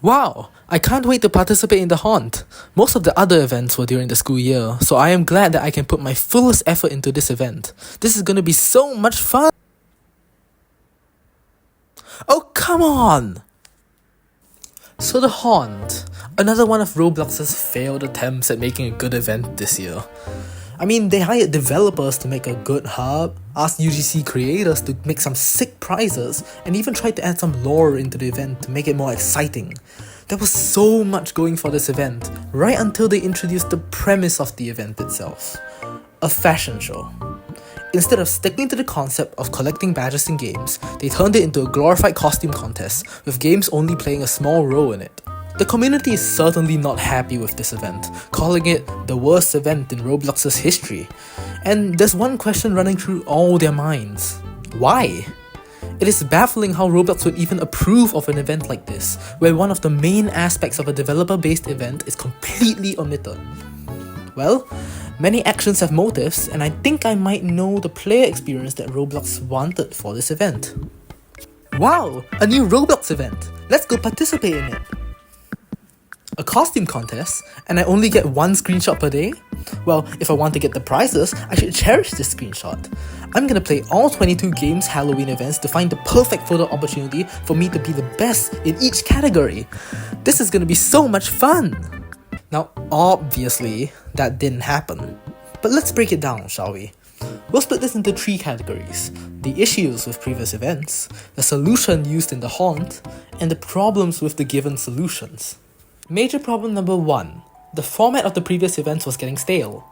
Wow, I can't wait to participate in the haunt. Most of the other events were during the school year, so I am glad that I can put my fullest effort into this event. This is gonna be so much fun! Oh, come on! So the haunt, another one of Roblox's failed attempts at making a good event this year. I mean, they hired developers to make a good hub, asked UGC creators to make some sick prizes, and even tried to add some lore into the event to make it more exciting. There was so much going for this event, right until they introduced the premise of the event itself. A fashion show. Instead of sticking to the concept of collecting badges in games, they turned it into a glorified costume contest, with games only playing a small role in it. The community is certainly not happy with this event, calling it the worst event in Roblox's history. And there's one question running through all their minds. Why? It is baffling how Roblox would even approve of an event like this, where one of the main aspects of a developer-based event is completely omitted. Well, many actions have motives, and I think I might know the player experience that Roblox wanted for this event. Wow, a new Roblox event! Let's go participate in it! A costume contest, and I only get one screenshot per day? Well, if I want to get the prizes, I should cherish this screenshot. I'm gonna play all 22 games Halloween events to find the perfect photo opportunity for me to be the best in each category. This is gonna be so much fun! Now, obviously, that didn't happen. But let's break it down, shall we? We'll split this into 3 categories: the issues with previous events, the solution used in the haunt, and the problems with the given solutions. Major problem number 1. The format of the previous events was getting stale.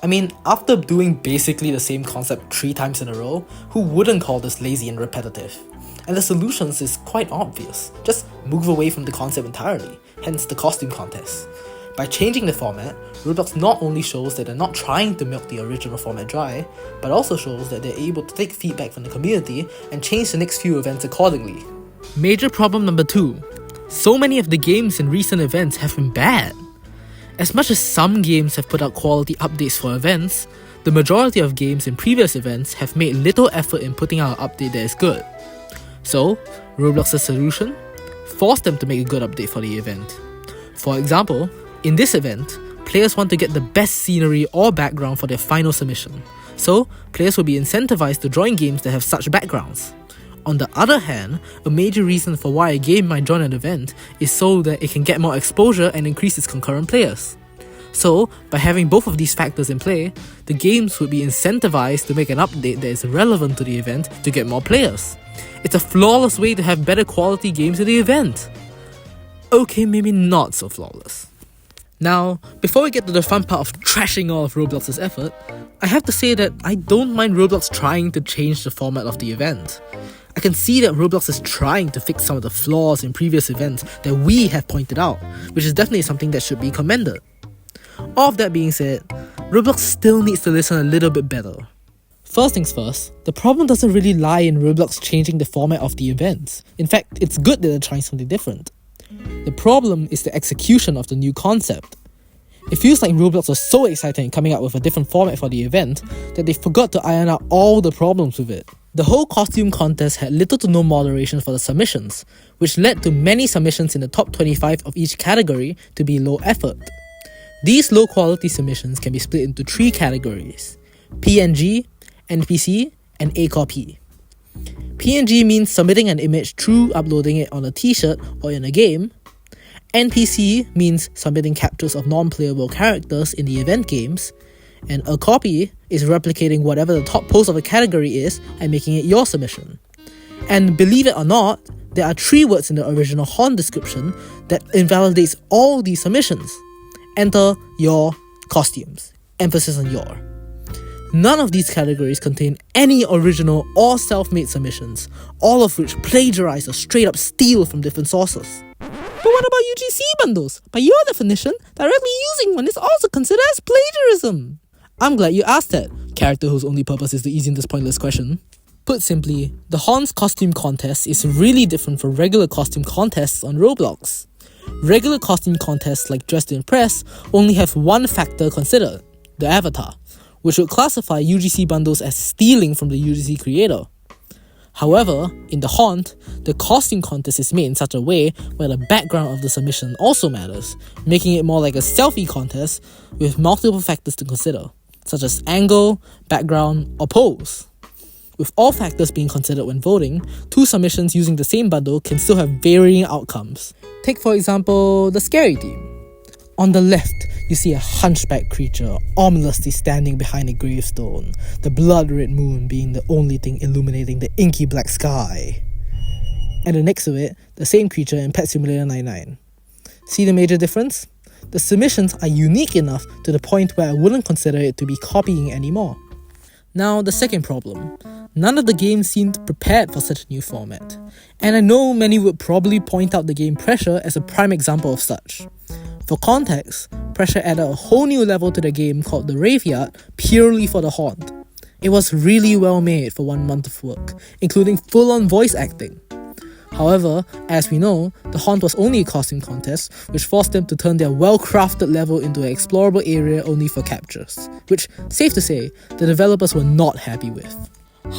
I mean, after doing basically the same concept 3 times in a row, who wouldn't call this lazy and repetitive? And the solutions is quite obvious. Just move away from the concept entirely, hence the costume contest. By changing the format, Roblox not only shows that they're not trying to milk the original format dry, but also shows that they're able to take feedback from the community and change the next few events accordingly. Major problem number 2. So many of the games in recent events have been bad. As much as some games have put out quality updates for events, the majority of games in previous events have made little effort in putting out an update that is good. So, Roblox's solution? Force them to make a good update for the event. For example, in this event, players want to get the best scenery or background for their final submission. So, players will be incentivized to join games that have such backgrounds. On the other hand, a major reason for why a game might join an event is so that it can get more exposure and increase its concurrent players. So, by having both of these factors in play, the games would be incentivized to make an update that is relevant to the event to get more players. It's a flawless way to have better quality games at the event. Okay, maybe not so flawless. Now, before we get to the fun part of trashing all of Roblox's effort, I have to say that I don't mind Roblox trying to change the format of the event. I can see that Roblox is trying to fix some of the flaws in previous events that we have pointed out, which is definitely something that should be commended. All of that being said, Roblox still needs to listen a little bit better. First things first, the problem doesn't really lie in Roblox changing the format of the events. In fact, it's good that they're trying something different. The problem is the execution of the new concept. It feels like Roblox was so excited in coming up with a different format for the event that they forgot to iron out all the problems with it. The whole costume contest had little to no moderation for the submissions, which led to many submissions in the top 25 of each category to be low effort. These low quality submissions can be split into 3 categories: PNG, NPC, and ACOP. PNG means submitting an image through uploading it on a t-shirt or in a game. NPC means submitting captures of non-playable characters in the event games. And a copy is replicating whatever the top post of a category is and making it your submission. And believe it or not, there are 3 words in the original haunt description that invalidates all these submissions. Enter your costumes. Emphasis on your. None of these categories contain any original or self-made submissions, all of which plagiarize or straight up steal from different sources. But what about UGC bundles? By your definition, directly using one is also considered as plagiarism. I'm glad you asked that, character whose only purpose is to ease in this pointless question. Put simply, the Haunt's costume contest is really different from regular costume contests on Roblox. Regular costume contests like Dress to Impress only have one factor considered, the avatar, which would classify UGC bundles as stealing from the UGC creator. However, in the Haunt, the costume contest is made in such a way where the background of the submission also matters, making it more like a selfie contest with multiple factors to consider, such as angle, background, or pose. With all factors being considered when voting, two submissions using the same bundle can still have varying outcomes. Take for example, the scary theme. On the left, you see a hunchback creature ominously standing behind a gravestone, the blood-red moon being the only thing illuminating the inky black sky. And next to it, the same creature in Pet Simulator 99. See the major difference? The submissions are unique enough to the point where I wouldn't consider it to be copying anymore. Now, the second problem. None of the games seemed prepared for such a new format. And I know many would probably point out the game Pressure as a prime example of such. For context, Pressure added a whole new level to the game called the Graveyard purely for the Haunt. It was really well made for 1 month of work, including full-on voice acting. However, as we know, the Haunt was only a costume contest, which forced them to turn their well-crafted level into an explorable area only for captures, which, safe to say, the developers were not happy with.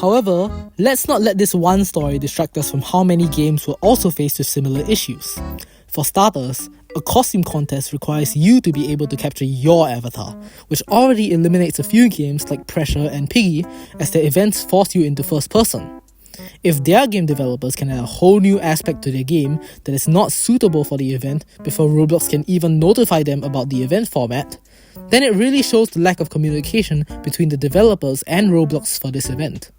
However, let's not let this one story distract us from how many games were also faced with similar issues. For starters, a costume contest requires you to be able to capture your avatar, which already eliminates a few games like Pressure and Piggy, as their events force you into first person. If their game developers can add a whole new aspect to their game that is not suitable for the event before Roblox can even notify them about the event format, then it really shows the lack of communication between the developers and Roblox for this event.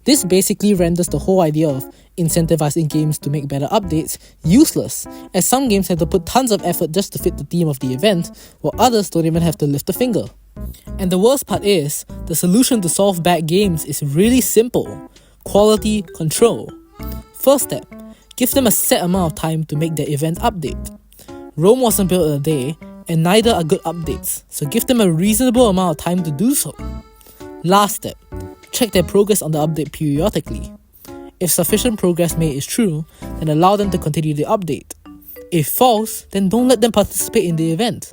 This basically renders the whole idea of incentivizing games to make better updates useless, as some games have to put tons of effort just to fit the theme of the event, while others don't even have to lift a finger. And the worst part is, the solution to solve bad games is really simple: quality control. First step, give them a set amount of time to make their event update. Rome wasn't built in a day, and neither are good updates, so give them a reasonable amount of time to do so. Last step, check their progress on the update periodically. If sufficient progress made is true, then allow them to continue the update. If false, then don't let them participate in the event.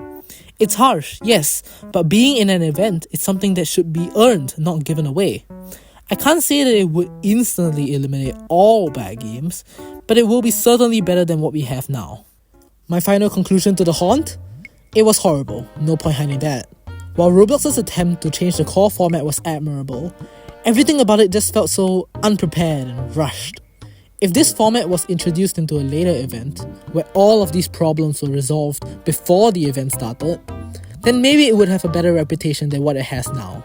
It's harsh, yes, but being in an event is something that should be earned, not given away. I can't say that it would instantly eliminate all bad games, but it will be certainly better than what we have now. My final conclusion to the Haunt? It was horrible, no point hiding that. While Roblox's attempt to change the core format was admirable, everything about it just felt so unprepared and rushed. If this format was introduced into a later event, where all of these problems were resolved before the event started, then maybe it would have a better reputation than what it has now.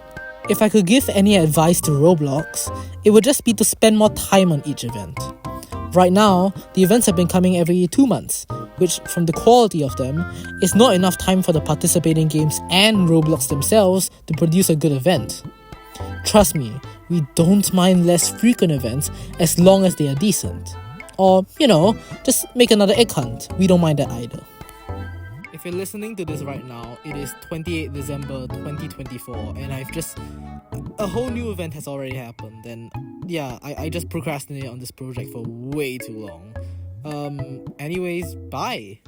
If I could give any advice to Roblox, it would just be to spend more time on each event. Right now, the events have been coming every 2 months, which, from the quality of them, is not enough time for the participating games and Roblox themselves to produce a good event. Trust me, we don't mind less frequent events as long as they are decent. Or, just make another egg hunt. We don't mind that either. If you're listening to this right now, it is 28 December 2024 and a whole new event has already happened, and yeah, I just procrastinated on this project for way too long. Anyways, bye!